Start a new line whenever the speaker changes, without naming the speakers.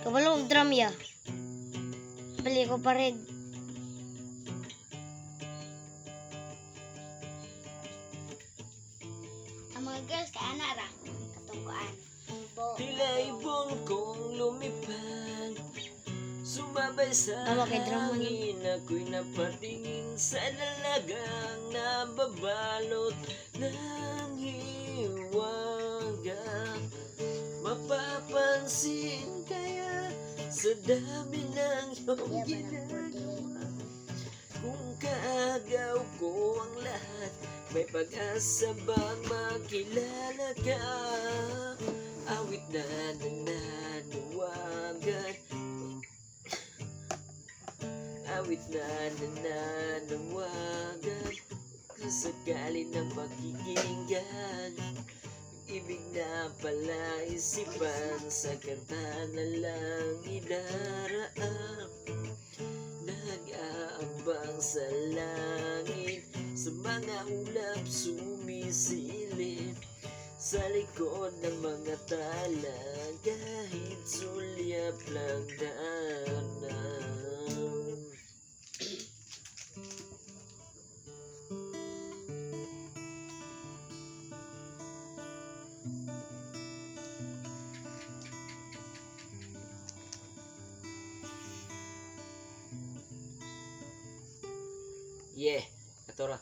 Kabalo drum ya. Beli ko pa rin.
Ang mga girls kay ana ra katungkuan.
Tila ibon kong lumipad, sumabay sa
Tama kay drama
hangin. Ako'y napatingin sa dalagang nababalot ng hiwaga. Mapapansin kaya sa dami ng iyong ginagawa, kung kaagaw ko ang lahat, may pag-asa bang makilala ka? Awit na nananawagan, awit na nananawagan, kung sakali na makikinggan, ibig na pala isipan, sa kanta na lang idaraan. Nag-aabang sa langit, sa mga ulap sumisilip, sa likod ng mga tala, kahit sulyap lang daanan. Yeah, ato ra.